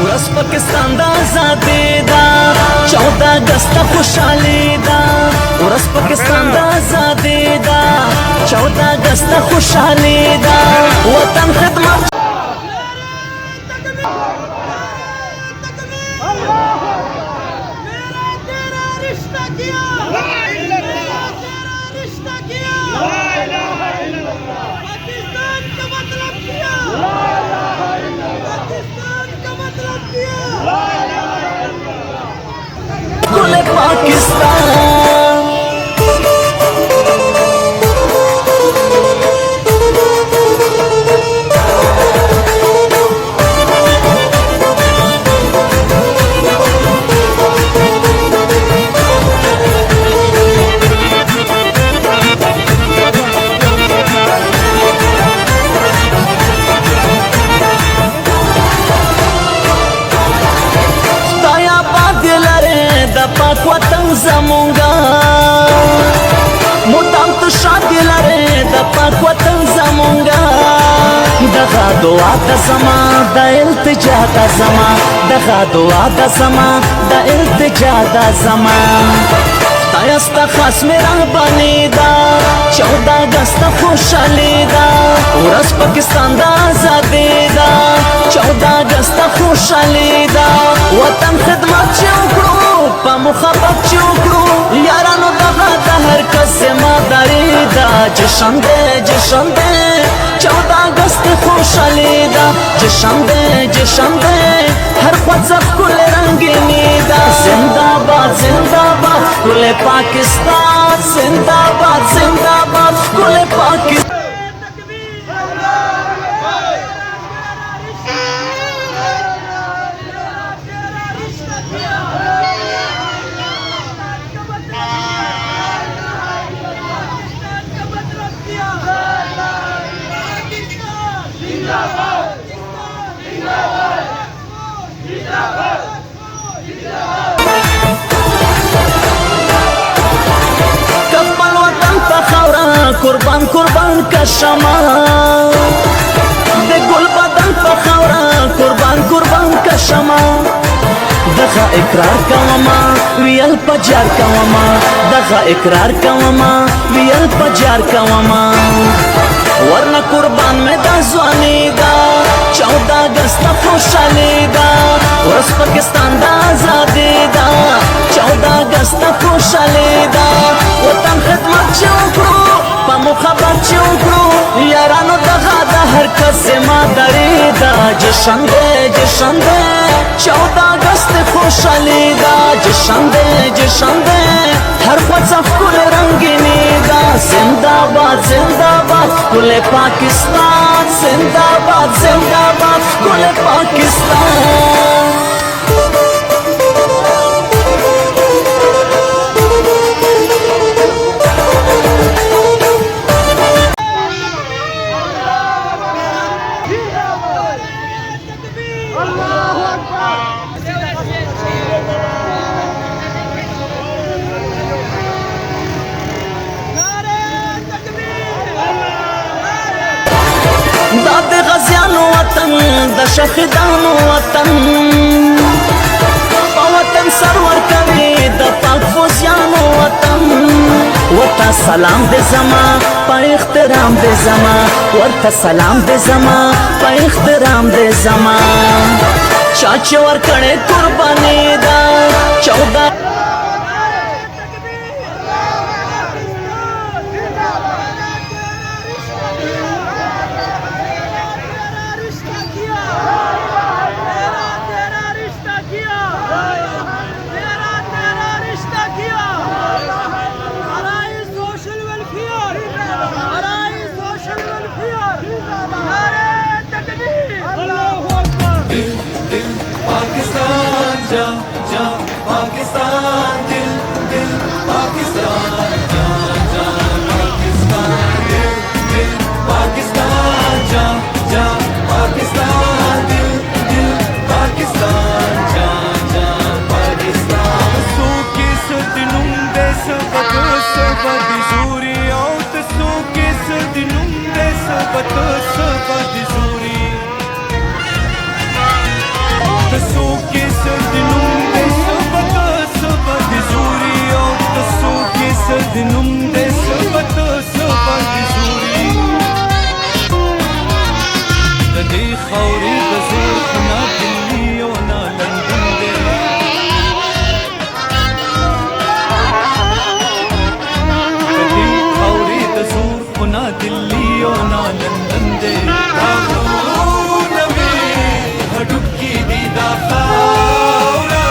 ورس पाकिस्तान दा आजादी दा 14 अगस्त खुशहाली दा ورس पाकिस्तान दा आजादी दा 14 अगस्त खुशहाली दा वतन खिदमत पाकिस्तान पाक वतन ज़मूंगा मुद्दाम तो शादी लरे द पाक वतन ज़मूंगा दगा दुआ दा समा द इल्तिजा दा समा दगा दुआ दा समा द इल्तिजा दा समा तायस्ता खास मेरा बनी दा 14 अगस्त खुशहाली दा ورس पाकिस्तान दा आजादी दा 14 अगस्त खुशहाली दा वतन खिदमत चुकड़ो पा मुखबत चुकड़ो यारानो दगा दा हर कस जिम्मेदारी दा जश्न दे 14 अगस्त खुशहाली दा जश्न दे हर ख्वाजा कुल रंगीनी दा जिंदाबाद जिंदाबाद कुल पाकिस्तान जिंदाबाद जिंदाबाद कुल पाकिस्तान कुर्बान कुर्बान का शमा दे गुल बदन पखौरा कुर्बान कुर्बान का शमा दगा इकरार कवमा वियल पजार कवमा दगा इकरार कवमा वियल पजार कवमा वरना कुर्बान में दा ज़वानी दा 14 अगस्त खुशहाली दा ورس पाकिस्तान दा आजादी दा 14 अगस्त खुशहाली दा वतन खिदमत चुकड़ो पा मुखबत चुकड़ो यारानो दगा दा हर कस जिम्मेदारी दा जश्न दे 14 अगस्त खुशहाली दा जश्न दे हर ख्वाजा कुल रंगीनी दा जिंदाबाद जिंदाबाद कुल पाकिस्तान जिंदाबाद जिंदाबाद कुल पाकिस्तान दादे गज़ियानो वतन द शहीदानो वतन वतन सरवर कवी द पाक फौजियानो वतन वता सलाम दे जमा पा इख्तिराम दे जमा वरता सलाम दे जमा पा इख्तिराम दे जमा चाचे वर कड़े कुर्बानी दा 14 पाकिस्तान जा जा पाकिस्तान दिल दिल पाकिस्तान जा जा पाकिस्तान दिल दिल पाकिस्तान जा जा पाकिस्तान दिल दिल पाकिस्तान जा जा पाकिस्तान सू की सदनुम दे सबक सबद सूरी औत सू की सदनुम दे सबक सबद सूरी څوک یې سر د نوم دی سبا د زوري او ته څوک یې سر د نوم دی سبا د زوري د دې خاورې د زور خو نه دلي او نه لندن دی د دې خاورې د زور خو نه دلي او نه لندن دی دا غرونه مې هډوکي دي دا خاوره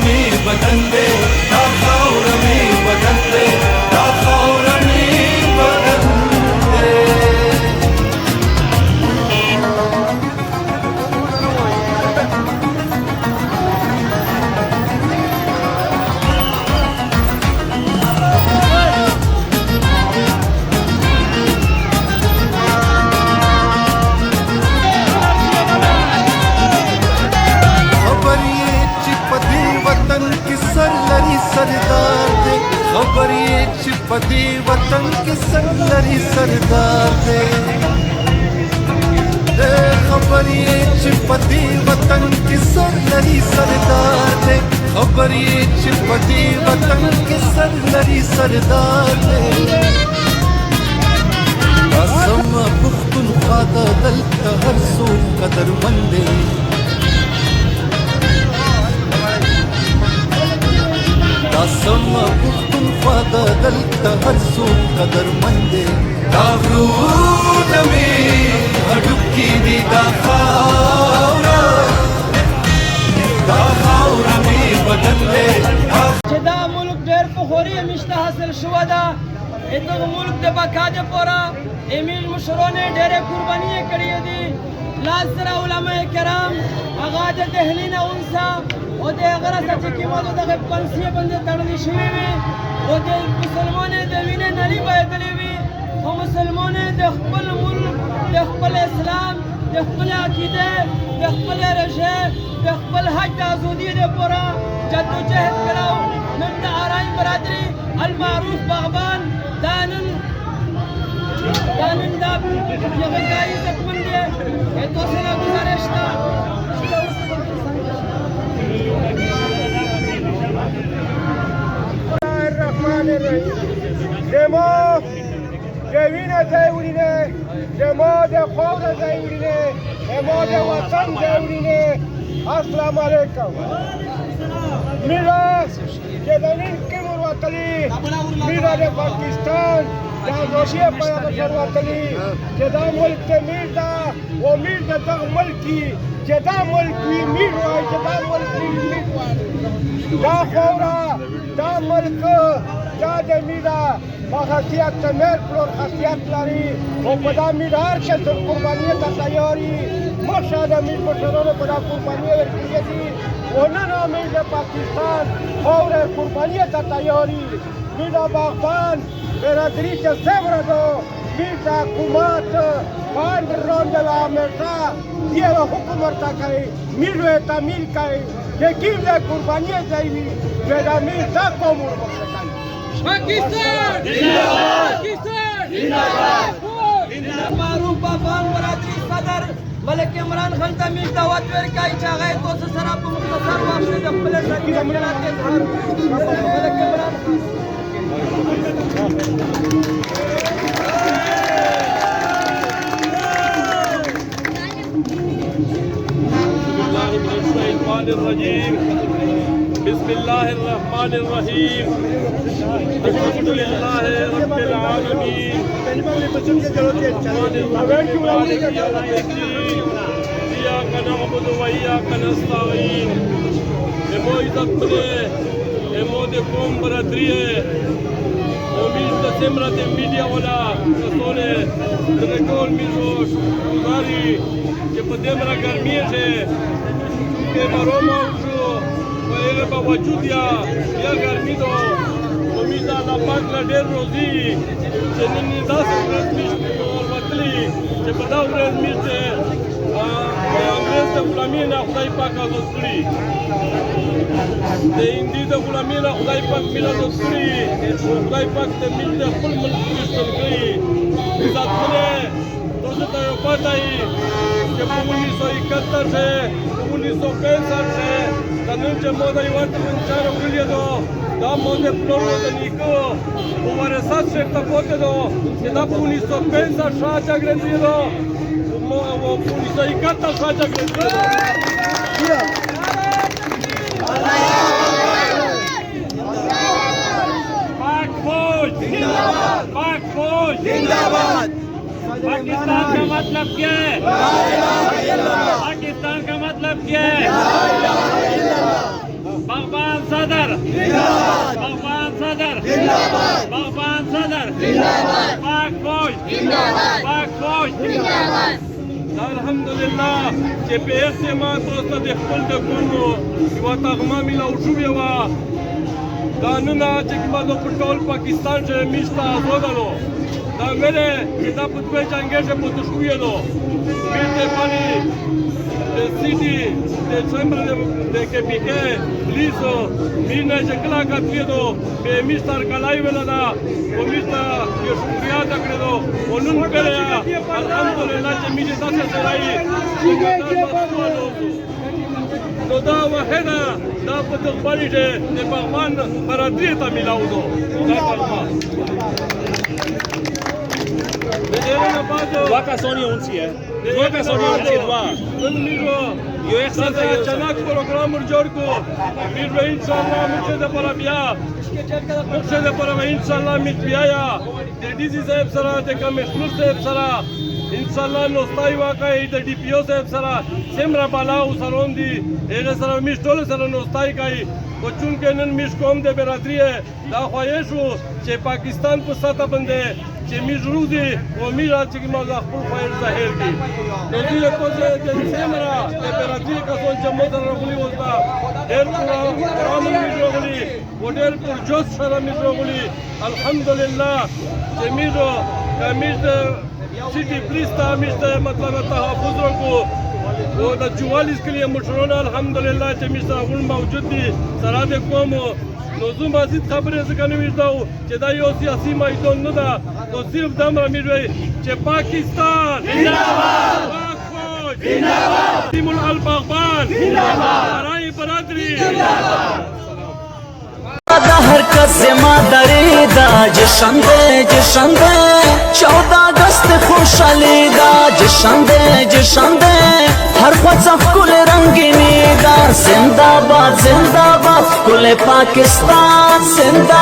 مې بدن دی دا خاوره مې بدن دی دا خاوره مې بدن دی سردار دے خبر یہ چپتی وطن کے سر لری سردار دے خبر یہ چپتی وطن کے سر لری سردار دے خبر یہ چپتی وطن کے سر لری سردار دے قسم پختونخوا د دلته هر څوک قدرمند دی قسم پختونخوا د دلته هر څوک قدرمند دی دا غرونه مې هډوکي دي دا خاوره مې بدن دی چې دا ملک ډېر په خوري همیشته حاصل شوه ده دغه ملک د بقا دپاره امیر مشرانو ډېرې قربانۍ کړې دي لاس سره علماء کرام هغه د دهلي نه اونسه او د هغه راته چې قیمتو دغه پنسې باندې تړلې شوې وي او د مسلمانې د وینې نلي بهېدلې وي خو مسلمانې د خپل ملک د خپل اسلام د خپل عقیدې د خپل رژې د خپل حج د ازادۍ دپاره جدوجهد کړی نن د آرای برادري المعروف باغبان دا نن دا یغه ځای عزتمند دی تاسو نه ګزارش ده الرحمن الرحیم زما د وینې ځای وړینې زما د خاورې ځای وړینې زما د وطن ځای وړینې السلام علیکم میرا چې د نن کمر وتلی میرا د پاکستان دا روشیه پایا بشر وتلی چې دا ملک ته میر ده و میر د دغه ملکي چې دا ملک وي میر وایي چې دا ملک وي میر وایي دا خاوره دا ملک دا د میره په خاصیت ته میر پلور خاصیت لري او په دا میر هر کس قربانۍ ته تیار وي مخشه د میر مشرانو په دا قربانۍ ورکړې دي و نن امیر د پاکستان خاوره قربانۍ ته تیار وي میر باغبان برادری که صبر دو میر د حکومت باند روند و همیشه دیگر حکومت تا کوي میر رو تعمیل کوي یکی د قربانی ځای چې د امیر دا قوم ورمخته کوي پاکستان معروف باغبان برادري صدر ملک عمران خان ته امیر دعوت ورکړی چې هغه تاسو سره په مختصر وخت کې د خپل ژوندي ملت اظهار ملک عمران خان بسم الله الرحمن الرحيم الحمد لله رب العالمين إياك نعبد وإياك نستعين امو عزت مدے امو دے قوم برادری ہے امید د سمرت میډیا والا رسوله ټول میرو گزاري چې په دې مرا ګرمي ہے کہ بروما شو ویغه باوجود یا ګرمي دو امید الله پاک له ډېر روزي چې نن داسې ورځ نشته ورتلی چې په دا ورځ میته انګريز د غلامۍ نه خدای پاک آزاد کړي د هندي د غلامۍ نه خدای پاک میله آزاد کړي خدای پاک د ملت د خپل ملک ویستل کړي عزت مله تاسو ته یو پاتای कि 1971 से 1965 से तनुज मोदी वर्त पंचार उलिए दो दा मोदी प्लोरो द निको उमरे साथ से तपोते दो कि दा 1965 शाह ग्रंथी दो वो 1971 शाह ग्रंथी पाक फौज जिंदाबाद पाक फौज जिंदाबाद पाकिस्तान का मतलब क्या है पाकिस्तान का मतलब क्या है भगवान सदर भगवान सदर भगवान सदर पाक फौज पाक फौज अल्हम्दुलिल्लाह چې په اعتماد وسته د خپل د کونو یوه تغمه میلاو شوې وه دا نن چې کومه په ټول پاکستان چې میشته آزادلو da mele che da potrebbe anche potuto scuoio mi te fani de city de sempre de che pique liso mi ne che kla ka piedo be mister kalai vela da o mister che scuoiata credo o non pere alhamdulillah che mi sta se sarai no da wahida da potrebbe fare de parman para dieta milaudo da parman Doar ca Sonia unție. Doar ca Sonia unție, doar. Eu extra să Çanak programı jorku. Bir ve inşallah müşede para biya. Müşede para ve inşallah mitbiyaya. Dedizi sahip sara de kamishmur sahip sara. İnşallah nostay vakayı de DPO sahip sara. Semra bala usarondi. Ege sara miştol sara nostay kayı. O çünkü nın mişkom de beradriye. Da khoyeşu che Pakistan ko sata bande. چې میجرودي او میرا چې ما خپل فایل ظاهر کی نو دې په ځای کې سیمرا د پراتي کسان چې مدر رغلي وستا ډېر قرآن میجرودي و ډېر پر جوش سره میجرودي الحمدلله چې میجو کمیز سیټي پلیستا میشته مطلب تحفظ کو و د 44 کلیه مشرونه الحمدلله چې میشته غون موجود دي سره د قوم نو زه مزید خبرې ځکه نه ویږدو چې دا یو سیاسي میدان نه ده نو صرف دا امر میروي چې پاکستان زنده‌باد پاک فوج زنده‌باد تیم البغبان زنده‌باد برای برادری زنده‌باد دا هر کس زما دری دا جشن دے 14 اگست خوشحالی دا جشن دے ہر خواہ کل رنگینی دا زندہ باد کل پاکستان زندہ